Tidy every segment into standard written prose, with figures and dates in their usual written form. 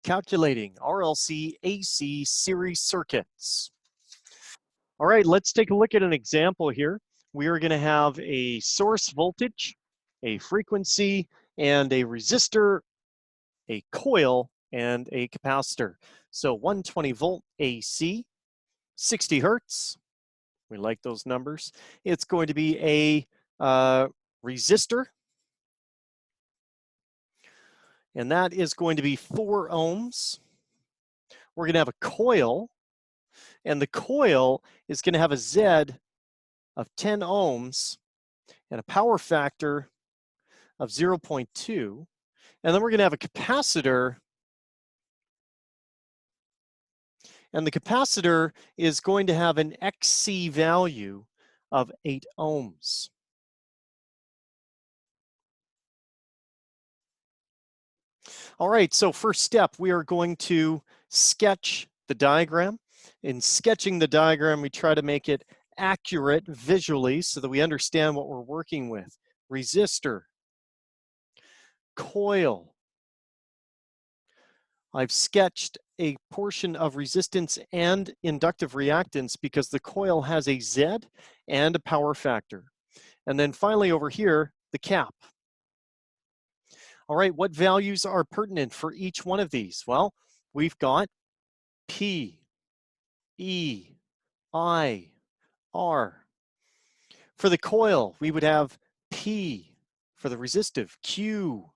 Calculating RLC AC Series circuits. All right, let's take a look at an example here. We are going to have a source voltage, a frequency, and a resistor, a coil, and a capacitor. So 120 volt AC, 60 hertz. We like those numbers. It's going to be a resistor, and that is going to be 4 ohms. We're going to have a coil, and the coil is going to have a Z of 10 ohms and a power factor of 0.2. And then we're going to have a capacitor, and the capacitor is going to have an XC value of 8 ohms. All right, so first step, we are going to sketch the diagram. In sketching the diagram, we try to make it accurate visually so that we understand what we're working with. Resistor, coil. I've sketched a portion of resistance and inductive reactance because the coil has a Z and a power factor. And then finally over here, the cap. All right, what values are pertinent for each one of these? Well, we've got P, E, I, R. For the coil, we would have P for the resistive, Q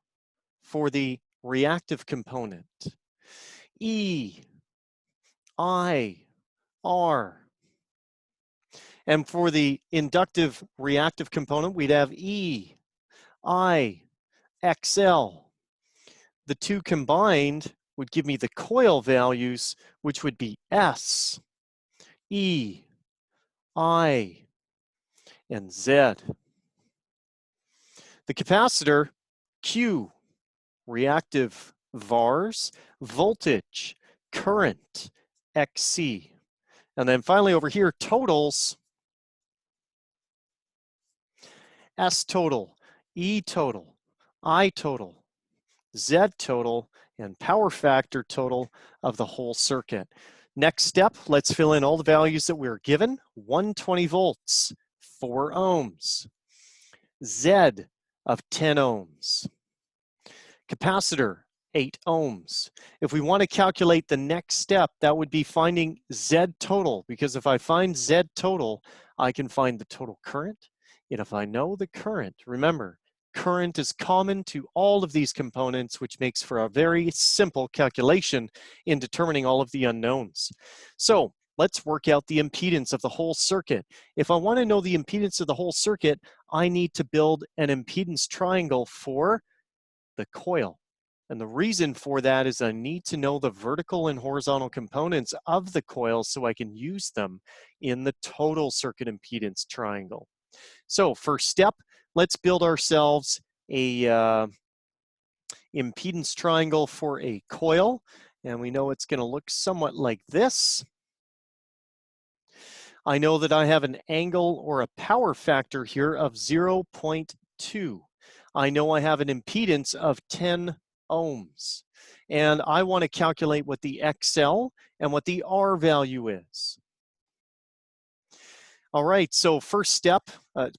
for the reactive component, E, I, R. And for the inductive reactive component, we'd have E, I, XL. The two combined would give me the coil values, which would be S, E, I, and Z. The capacitor, Q, reactive VARs, voltage, current, XC. And then finally over here, totals, S total, E total, I total, Z total, and power factor total of the whole circuit. Next step, let's fill in all the values that we were given. 120 volts, 4 ohms. Z of 10 ohms. Capacitor, 8 ohms. If we want to calculate the next step, that would be finding Z total, because if I find Z total, I can find the total current. And if I know the current, remember, current is common to all of these components, which makes for a very simple calculation in determining all of the unknowns. So let's work out the impedance of the whole circuit. If I want to know the impedance of the whole circuit, I need to build an impedance triangle for the coil. And the reason for that is I need to know the vertical and horizontal components of the coil so I can use them in the total circuit impedance triangle. So first step, let's build ourselves a impedance triangle for a coil. And we know it's going to look somewhat like this. I know that I have an angle or a power factor here of 0.2. I know I have an impedance of 10 ohms. And I want to calculate what the XL and what the R value is. All right, so first step,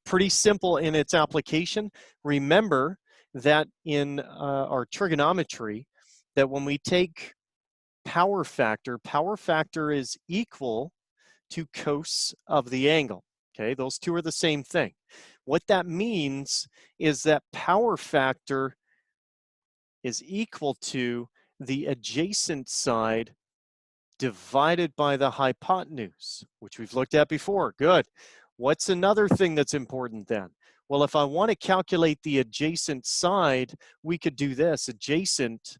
pretty simple in its application. Remember that in our trigonometry, that when we take power factor is equal to cos of the angle. Okay, those two are the same thing. What that means is that power factor is equal to the adjacent side divided by the hypotenuse, which we've looked at before. Good. What's another thing that's important then? Well, if I want to calculate the adjacent side, we could do this. Adjacent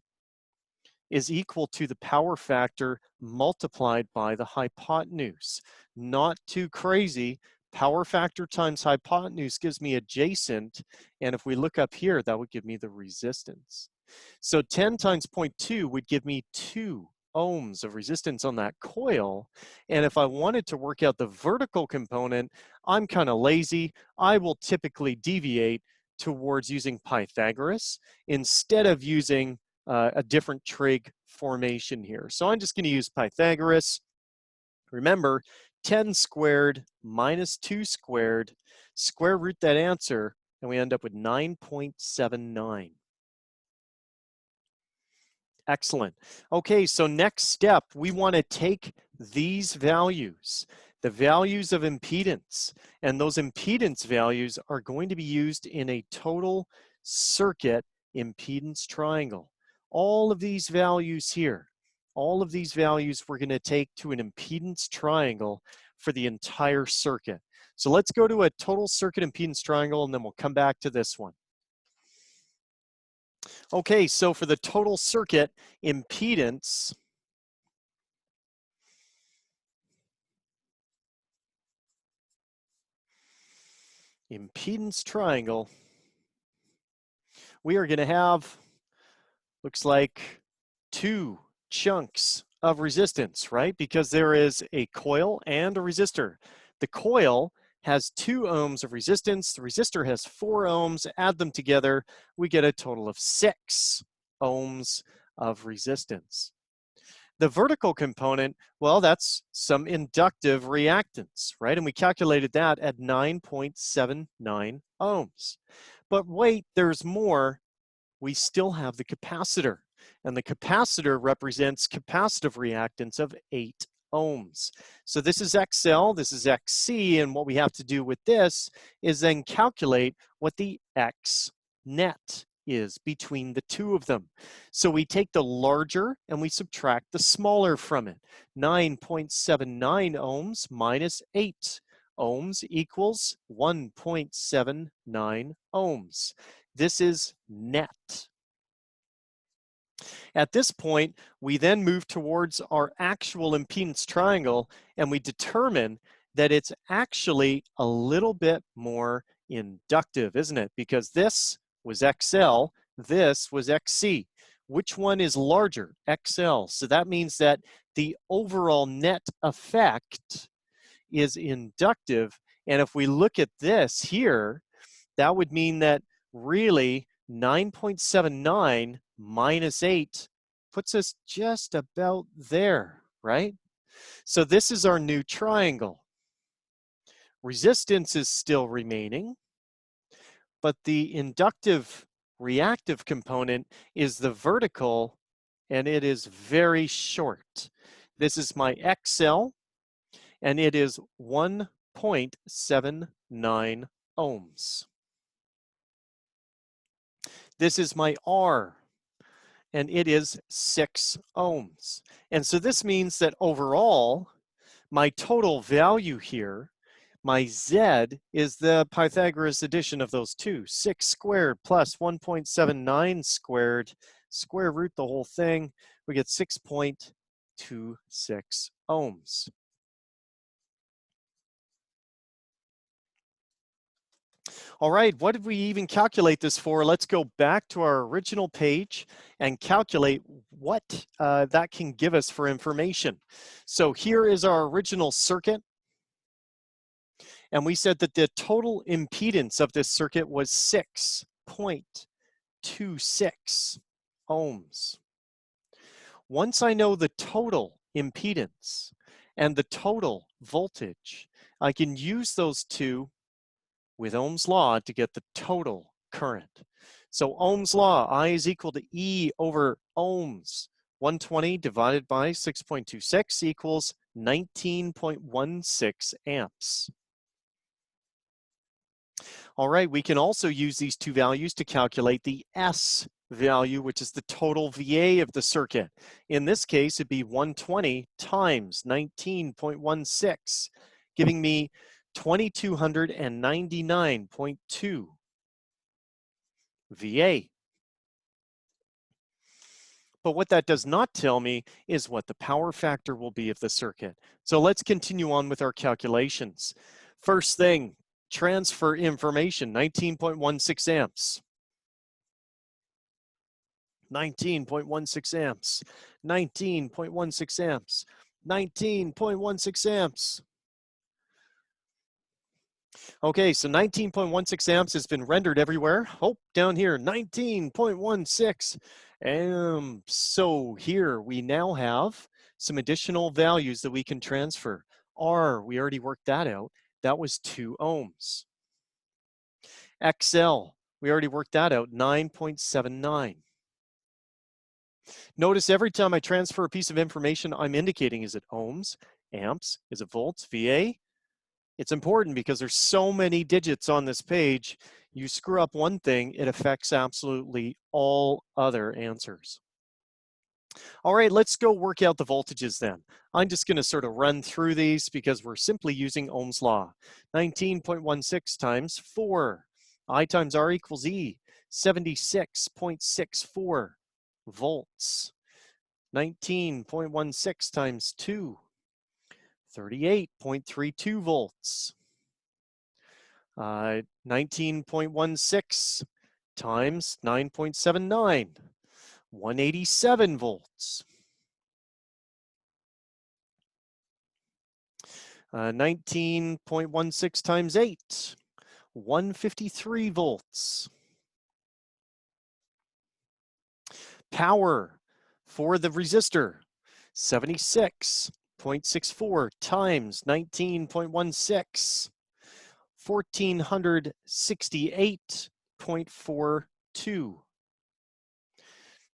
is equal to the power factor multiplied by the hypotenuse. Not too crazy. Power factor times hypotenuse gives me adjacent, and if we look up here, that would give me the resistance. So 10 times 0.2 would give me 2 ohms of resistance on that coil. And if I wanted to work out the vertical component, I'm kind of lazy. I will typically deviate towards using Pythagoras instead of using a different trig formation here. So I'm just going to use Pythagoras. Remember, 10 squared minus 2 squared, square root that answer, and we end up with 9.79. Excellent. Okay, so next step, we want to take these values, the values of impedance, and those impedance values are going to be used in a total circuit impedance triangle. All of these values here, all of these values we're going to take to an impedance triangle for the entire circuit. So let's go to a total circuit impedance triangle, and then we'll come back to this one. Okay, so for the total circuit impedance, triangle, we are going to have, looks like, two chunks of resistance, right? Because there is a coil and a resistor. The coil has 2 ohms of resistance. The resistor has 4 ohms. Add them together, we get a total of 6 ohms of resistance. The vertical component, well, that's some inductive reactance, right? And we calculated that at 9.79 ohms. But wait, there's more. We still have the capacitor, and the capacitor represents capacitive reactance of 8 ohms. So this is XL, this is XC, and what we have to do with this is then calculate what the X net is between the two of them. So we take the larger and we subtract the smaller from it. 9.79 ohms minus 8 ohms equals 1.79 ohms. This is net. At this point, we then move towards our actual impedance triangle, and we determine that it's actually a little bit more inductive, isn't it? Because this was XL, this was XC. Which one is larger? XL. So that means that the overall net effect is inductive. And if we look at this here, that would mean that really 9.79 minus 8 puts us just about there, right? So this is our new triangle. Resistance is still remaining, but the inductive reactive component is the vertical, and it is very short. This is my XL, and it is 1.79 ohms. This is my R, and it is 6 ohms. And so this means that overall, my total value here, my Z is the Pythagoras addition of those two. 6 squared plus 1.79 squared, square root the whole thing, we get 6.26 ohms. All right, what did we even calculate this for? Let's go back to our original page and calculate what that can give us for information. So here is our original circuit. And we said that the total impedance of this circuit was 6.26 ohms. Once I know the total impedance and the total voltage, I can use those two with Ohm's law to get the total current. So Ohm's law, I is equal to E over ohms. 120 divided by 6.26 equals 19.16 amps. All right, we can also use these two values to calculate the S value, which is the total VA of the circuit. In this case, it'd be 120 times 19.16, giving me 2299.2 VA. But what that does not tell me is what the power factor will be of the circuit. So let's continue on with our calculations. First thing, transfer information, 19.16 amps. 19.16 amps. 19.16 amps. 19.16 amps. Okay, so 19.16 amps has been rendered everywhere. Oh, down here, 19.16 amps. So here we now have some additional values that we can transfer. R, we already worked that out. That was 2 ohms. XL, we already worked that out, 9.79. Notice every time I transfer a piece of information, I'm indicating, is it ohms, amps, is it volts, VA? It's important because there's so many digits on this page. You screw up one thing, it affects absolutely all other answers. All right, let's go work out the voltages then. I'm just going to sort of run through these because we're simply using Ohm's law. 19.16 times 4. I times R equals E. 76.64 volts. 19.16 times 2. 38.32 volts. 19.16 times 9.79, 187 volts. 19.16 times 8, 153 volts. Power for the resistor, 76.64 times 19.16, 1468.42.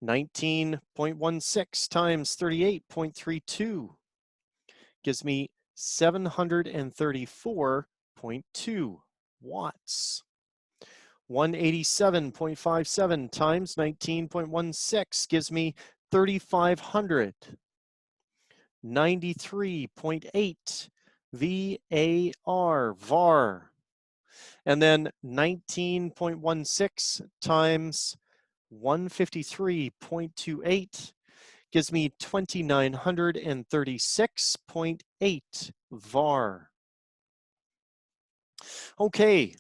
19.16 times 38.32 gives me 734.2 watts. 187.57 times 19.16 gives me 3,500. 93.8 VAR. And then 19.16 times 153.28 gives me 2,936.8 VAR. Okay,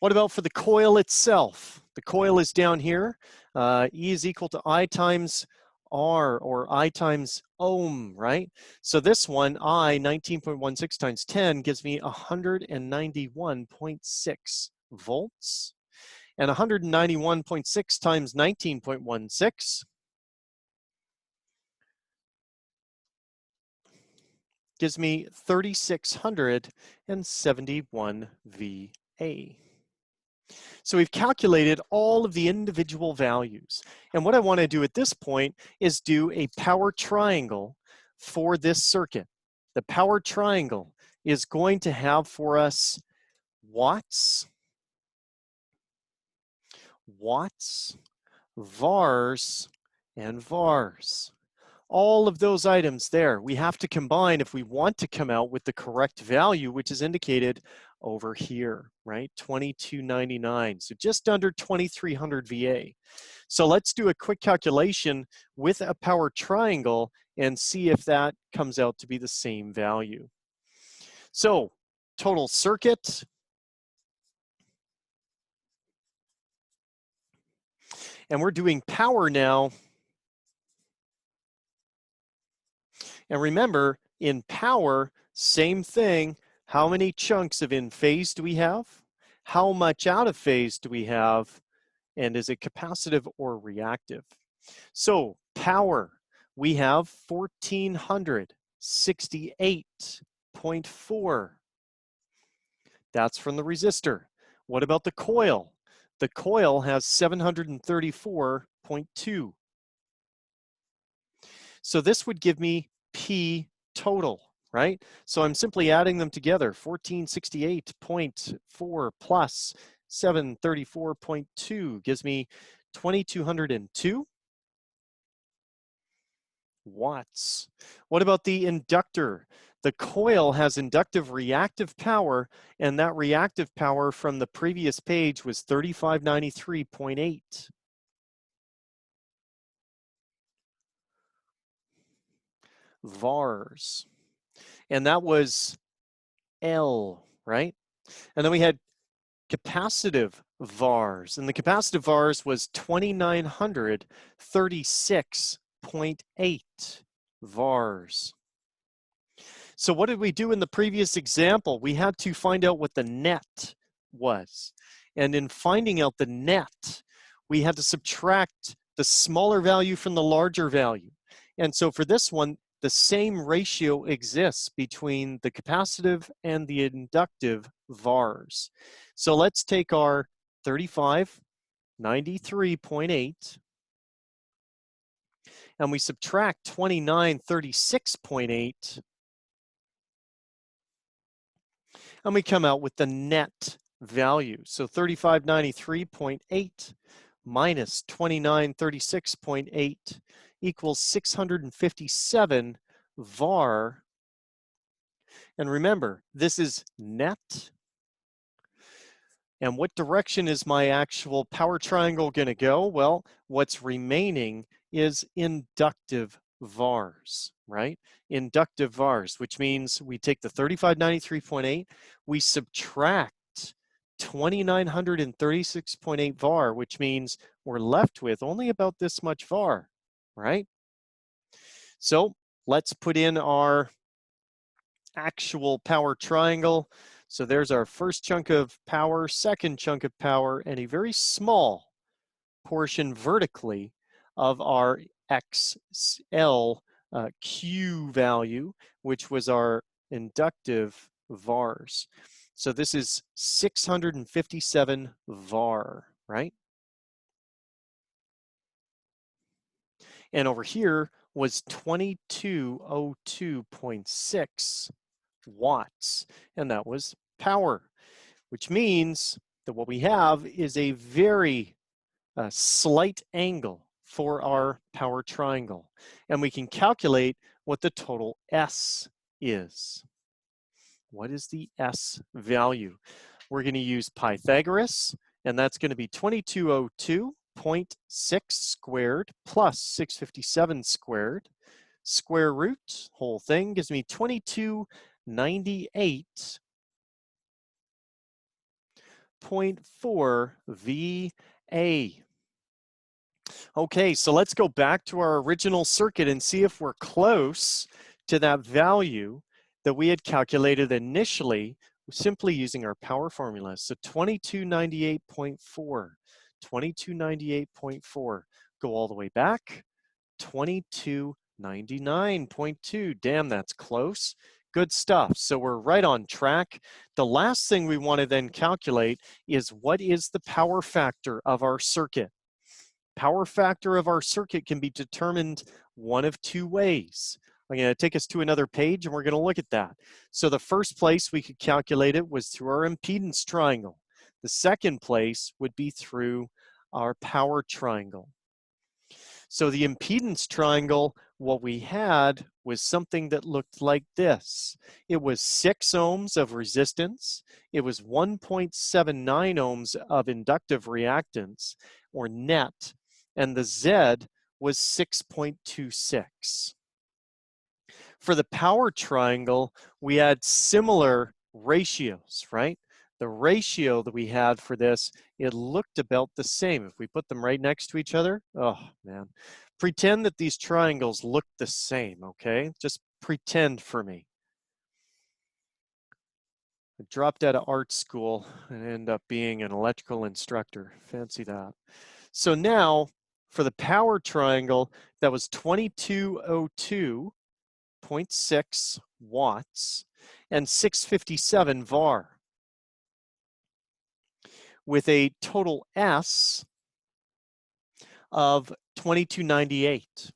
what about for the coil itself? The coil is down here. E is equal to I times R, or I times ohm, right? So this one, I, 19.16 times 10, gives me 191.6 volts. And 191.6 times 19.16 gives me 3,671 VA. So we've calculated all of the individual values. And what I want to do at this point is do a power triangle for this circuit. The power triangle is going to have for us watts, VARs, and VARs. All of those items there, we have to combine if we want to come out with the correct value, which is indicated over here, right? 2299, so just under 2300 VA. So let's do a quick calculation with a power triangle and see if that comes out to be the same value. So total circuit, and we're doing power now. And remember, in power, same thing. How many chunks of in phase do we have? How much out of phase do we have? And is it capacitive or reactive? So power, we have 1468.4. That's from the resistor. What about the coil? The coil has 734.2. So this would give me P total, right? So I'm simply adding them together, 1468.4 plus 734.2 gives me 2,202 watts. What about the inductor? The coil has inductive reactive power, and that reactive power from the previous page was 3593.8. VARs. And that was L, right? And then we had capacitive VARs, and the capacitive VARs was 2,936.8 VARs. So what did we do in the previous example? We had to find out what the net was. And in finding out the net, we had to subtract the smaller value from the larger value. And so for this one, the same ratio exists between the capacitive and the inductive VARs. So let's take our 3593.8 and we subtract 2936.8 and we come out with the net value. So 3593.8 minus 2936.8 equals 657 VAR. And remember, this is net. And what direction is my actual power triangle going to go? Well, what's remaining is inductive VARs, right? Inductive VARs, which means we take the 3593.8, we subtract 2936.8 VAR, which means we're left with only about this much VAR, right? So let's put in our actual power triangle. So there's our first chunk of power, second chunk of power, and a very small portion vertically of our XL Q value, which was our inductive VARs. So this is 657 VAR, right? And over here was 2202.6 watts, and that was power, which means that what we have is a very slight angle for our power triangle. And we can calculate what the total S is. What is the S value? We're going to use Pythagoras, and that's going to be 2202.6 squared plus 657 squared. Square root, whole thing, gives me 2298.4 VA. Okay, so let's go back to our original circuit and see if we're close to that value that we had calculated initially simply using our power formula. So 2298.4, 2298.4, go all the way back, 2299.2, damn, that's close. Good stuff. So we're right on track. The last thing we want to then calculate is what is the power factor of our circuit? Power factor of our circuit can be determined one of two ways. I'm going to take us to another page and we're going to look at that. So the first place we could calculate it was through our impedance triangle. The second place would be through our power triangle. So the impedance triangle, what we had was something that looked like this. It was 6 ohms of resistance. It was 1.79 ohms of inductive reactance, or net, and the Z was 6.26. For the power triangle, we had similar ratios, right? The ratio that we had for this, it looked about the same. If we put them right next to each other, oh man. Pretend that these triangles look the same, okay? Just pretend for me. I dropped out of art school and ended up being an electrical instructor. Fancy that. So now, for the power triangle, that was 2202.6 watts and 657 VAR, with a total S of 2298.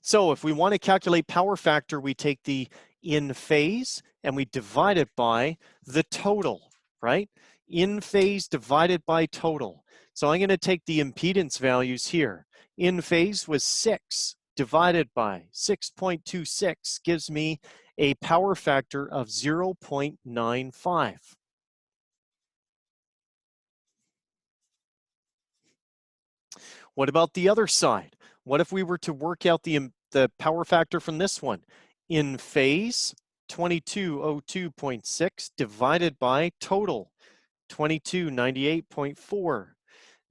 So if we want to calculate power factor, we take the in phase and we divide it by the total, right? In phase divided by total. So I'm going to take the impedance values here. In phase was 6 divided by 6.26 gives me a power factor of 0.95. What about the other side? What if we were to work out the power factor from this one? In phase, 2202.6 divided by total, 2298.4,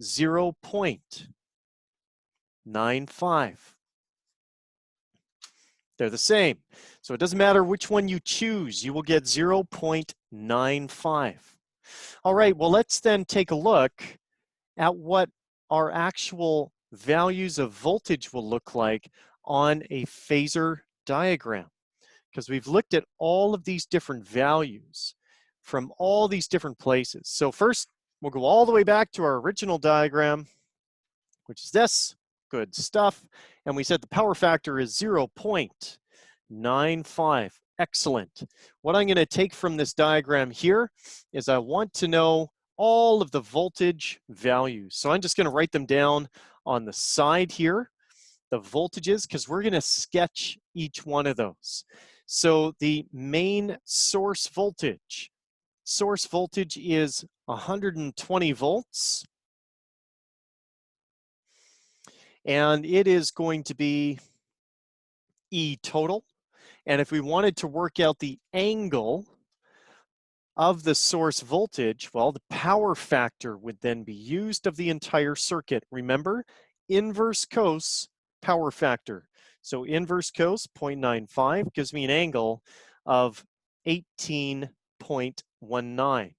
0.95. They're the same. So it doesn't matter which one you choose, you will get 0.95. All right, well, let's then take a look at what our actual values of voltage will look like on a phasor diagram, because we've looked at all of these different values from all these different places. So first, we'll go all the way back to our original diagram, which is this. Good stuff. And we said the power factor is 0.95. Excellent. What I'm going to take from this diagram here is I want to know all of the voltage values. So I'm just going to write them down on the side here, the voltages, because we're going to sketch each one of those. So the main source voltage is 120 volts. And it is going to be E total. And if we wanted to work out the angle of the source voltage, well, the power factor would then be used of the entire circuit. Remember, inverse cos power factor. So inverse cos 0.95 gives me an angle of 18.19.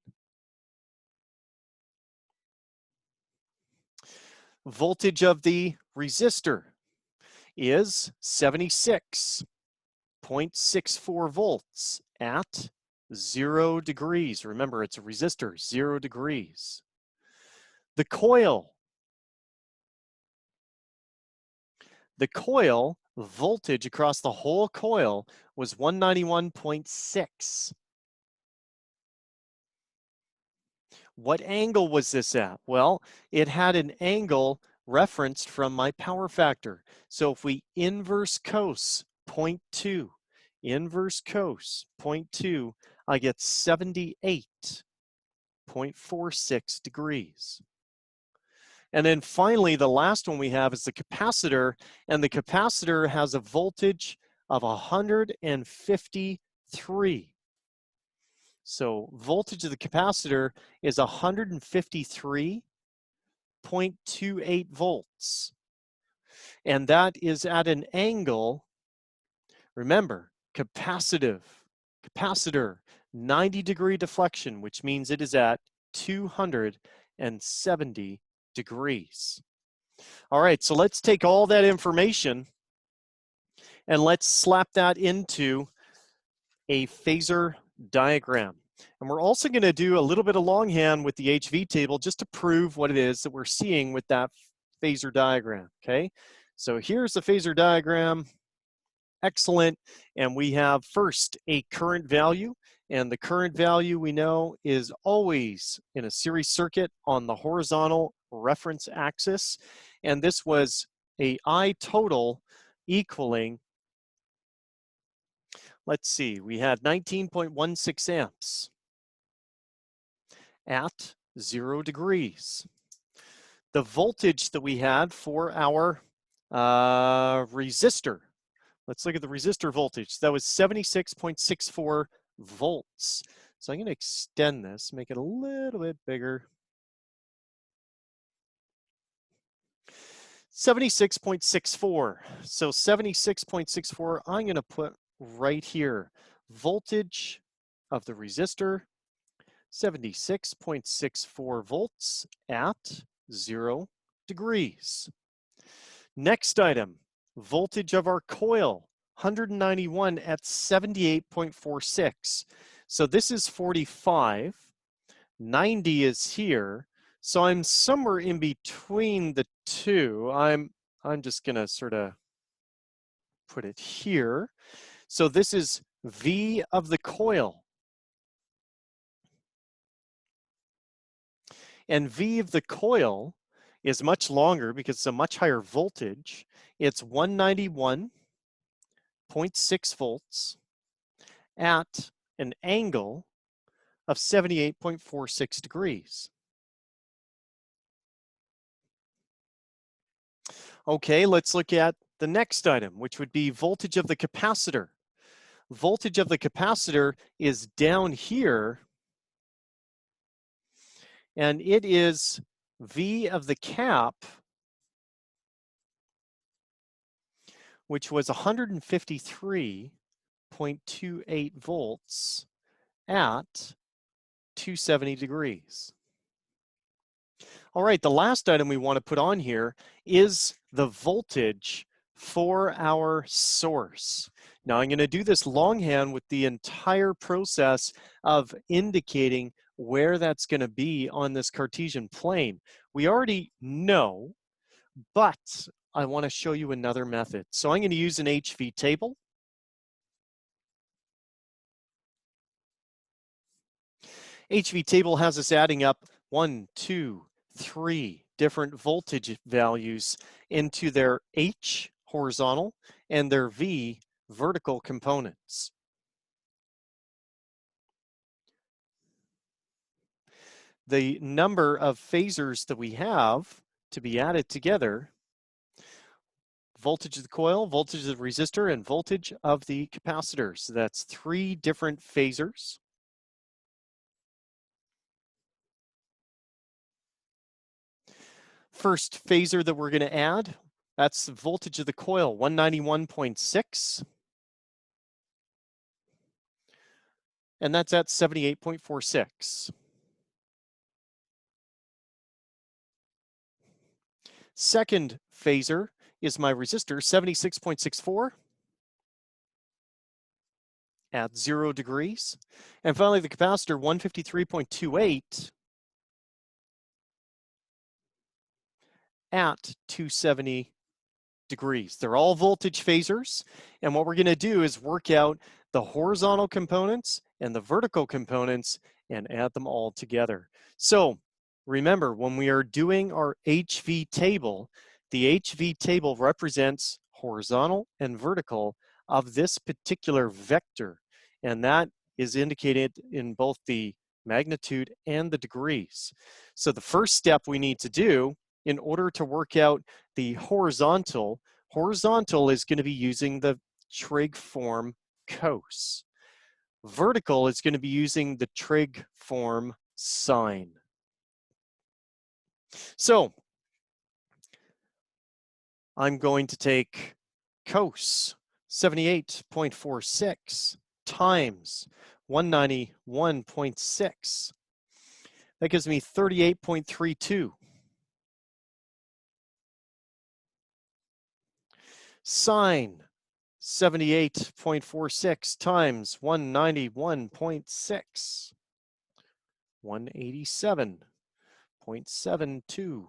Voltage of the resistor is 76.64 volts at 0 degrees. Remember, it's a resistor, 0 degrees. The coil voltage across the whole coil was 191.6. What angle was this at? Well, it had an angle referenced from my power factor. So if we inverse cos 0.2, inverse cos 0.2, I get 78.46 degrees. And then finally, the last one we have is the capacitor, and the capacitor has a voltage of 153. So voltage of the capacitor is 153.28 volts. And that is at an angle, remember, capacitor, 90-degree deflection, which means it is at 270 degrees. All right, so let's take all that information and let's slap that into a phasor diagram. And we're also going to do a little bit of longhand with the HV table just to prove what it is that we're seeing with that phasor diagram, okay? So here's the phasor diagram. Excellent. And we have first a current value, and the current value we know is always in a series circuit on the horizontal reference axis. And this was a I total equaling, let's see, we had 19.16 amps at 0 degrees. The voltage that we had for our resistor, let's look at the resistor voltage. That was 76.64 volts. So I'm going to extend this, make it a little bit bigger. 76.64. So 76.64, I'm going to put right here. Voltage of the resistor, 76.64 volts at 0 degrees. Next item, voltage of our coil, 191 at 78.46. So this is 45, 90 is here. So I'm somewhere in between the two. I'm just gonna sort of put it here. So this is V of the coil. And V of the coil is much longer because it's a much higher voltage. It's 191.6 volts at an angle of 78.46 degrees. Okay, let's look at the next item, which would be voltage of the capacitor. Voltage of the capacitor is down here, and it is V of the cap, which was 153.28 volts at 270 degrees. All right, the last item we want to put on here is the voltage for our source. Now I'm going to do this longhand with the entire process of indicating where that's going to be on this Cartesian plane. We already know, but I want to show you another method. So I'm going to use an HV table. HV table has us adding up 1, 2, 3 different voltage values into their H horizontal and their V vertical components. The number of phasors that we have to be added together, voltage of the coil, voltage of the resistor, and voltage of the capacitor. So that's 3 different phasors. First phasor that we're going to add, that's the voltage of the coil, 191.6. And that's at 78.46. Second phasor is my resistor, 76.64 at 0 degrees. And finally, the capacitor, 153.28 at 270 degrees. They're all voltage phasors. And what we're going to do is work out the horizontal components and the vertical components and add them all together. So remember, when we are doing our HV table, the HV table represents horizontal and vertical of this particular vector. And that is indicated in both the magnitude and the degrees. So the first step we need to do in order to work out the horizontal is going to be using the trig form cos. Vertical is going to be using the trig form sine. So I'm going to take cos 78.46 times 191.6. That gives me 38.32. Sine 78.46 times 191.6. 187.72.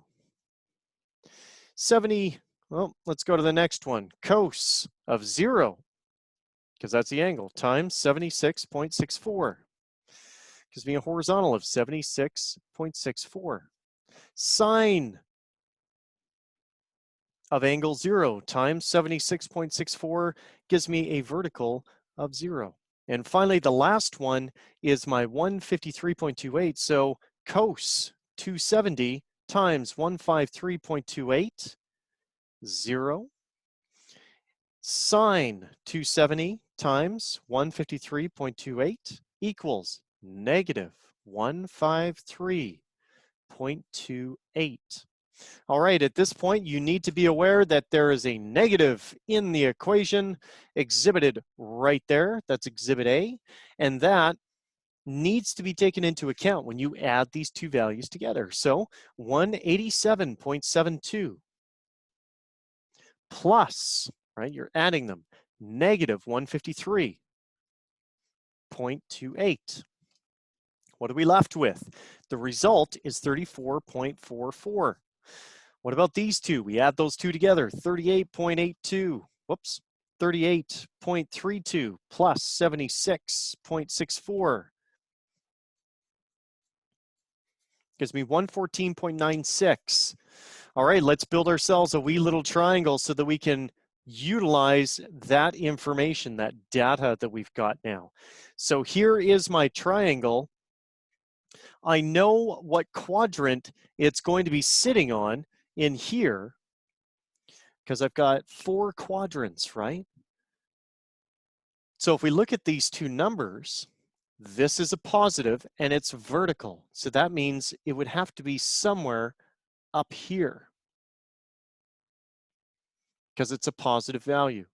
70, well, let's go to the next one. Cos of 0, because that's the angle, times 76.64. Gives me a horizontal of 76.64. Sine of angle 0 times 76.64 gives me a vertical of 0. And finally, the last one is my 153.28. So cos 270 times 153.28, 0. Sine 270 times 153.28 equals negative 153.28. All right, at this point, you need to be aware that there is a negative in the equation exhibited right there. That's exhibit A, and that needs to be taken into account when you add these two values together. So 187.72 plus, right, you're adding them, negative 153.28. What are we left with? The result is 34.44. What about these two? We add those two together, 38.82, whoops, 38.32 plus 76.64 gives me 114.96. All right, let's build ourselves a wee little triangle so that we can utilize that information, that data that we've got now. So here is my triangle. I know what quadrant it's going to be sitting on in here because I've got 4 quadrants, right? So if we look at these two numbers, this is a positive and it's vertical. So that means it would have to be somewhere up here. because it's a positive value.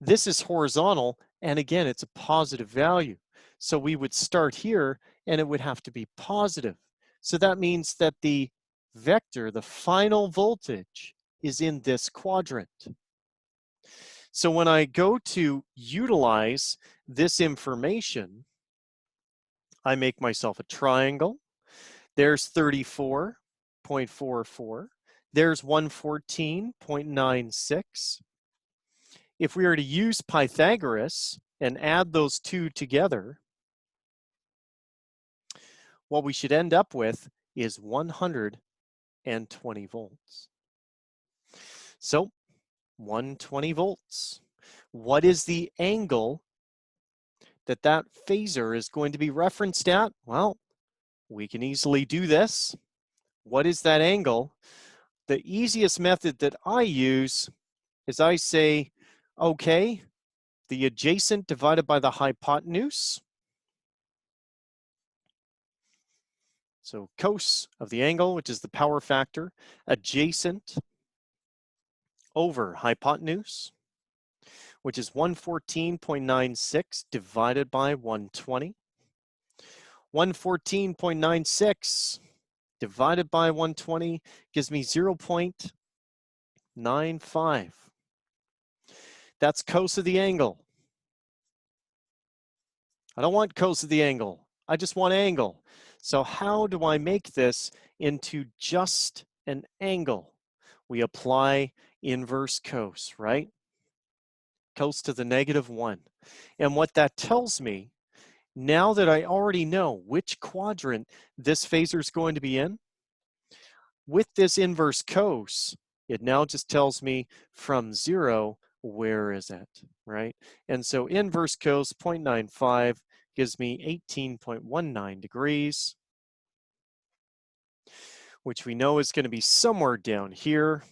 This is horizontal, and again, it's a positive value. So we would start here, and it would have to be positive. So that means that the vector, the final voltage, is in this quadrant. So when I go to utilize this information, I make myself a triangle. There's 34.44. There's 114.96. If we were to use Pythagoras and add those two together, what we should end up with is 120 volts. So 120 volts. What is the angle that that phasor is going to be referenced at? Well, we can easily do this. What is that angle? The easiest method that I use is I say, okay, the adjacent divided by the hypotenuse. So cos of the angle, which is the power factor, adjacent over hypotenuse, which is 114.96 divided by 120. 114.96 divided by 120 gives me 0.95. That's cos of the angle. I don't want cos of the angle. I just want angle. So how do I make this into just an angle? We apply inverse cos, right? Cos to the -1. And what that tells me, now that I already know which quadrant this phasor is going to be in, with this inverse cos, it now just tells me from 0, where is it, right? And so inverse cos 0.95 gives me 18.19 degrees, which we know is going to be somewhere down here.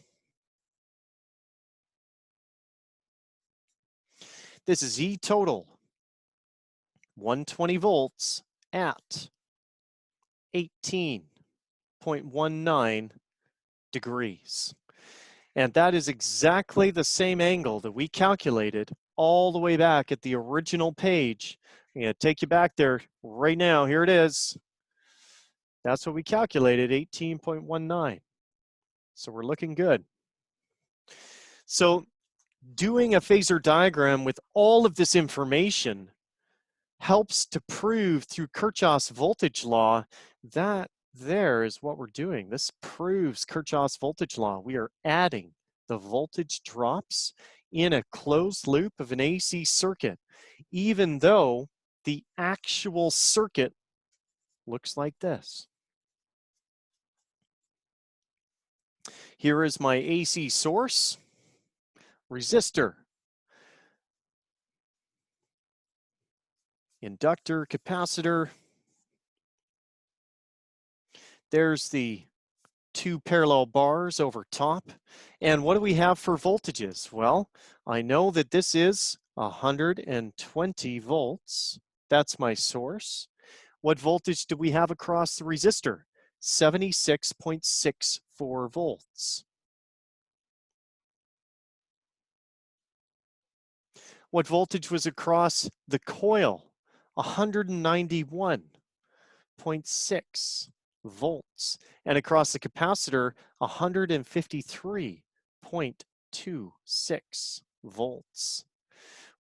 This is E total, 120 volts at 18.19 degrees. And that is exactly the same angle that we calculated all the way back at the original page. I'm going to take you back there right now. Here it is. That's what we calculated, 18.19. So we're looking good. So doing a phasor diagram with all of this information helps to prove through Kirchhoff's voltage law that there is what we're doing. This proves Kirchhoff's voltage law. We are adding the voltage drops in a closed loop of an AC circuit, even though the actual circuit looks like this. Here is my AC source, resistor, inductor, capacitor. There's the two parallel bars over top. And what do we have for voltages? Well, I know that this is 120 volts. That's my source. What voltage do we have across the resistor? 76.64 volts. What voltage was across the coil? 191.6 volts. And across the capacitor, 153.26 volts.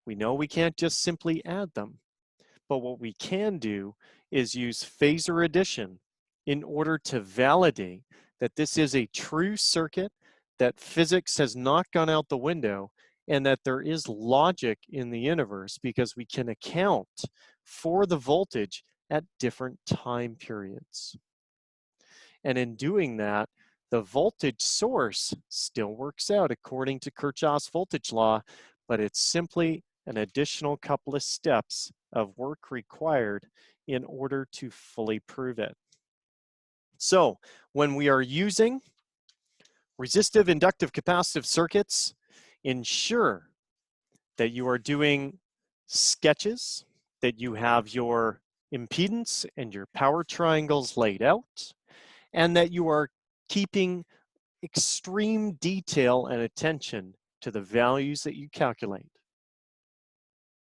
We know we can't just simply add them, but what we can do is use phasor addition in order to validate that this is a true circuit, that physics has not gone out the window, and that there is logic in the universe because we can account for the voltage at different time periods. And in doing that, the voltage source still works out according to Kirchhoff's voltage law, but it's simply an additional couple of steps of work required in order to fully prove it. So when we are using resistive, inductive, capacitive circuits, ensure that you are doing sketches, that you have your impedance and your power triangles laid out, and that you are keeping extreme detail and attention to the values that you calculate.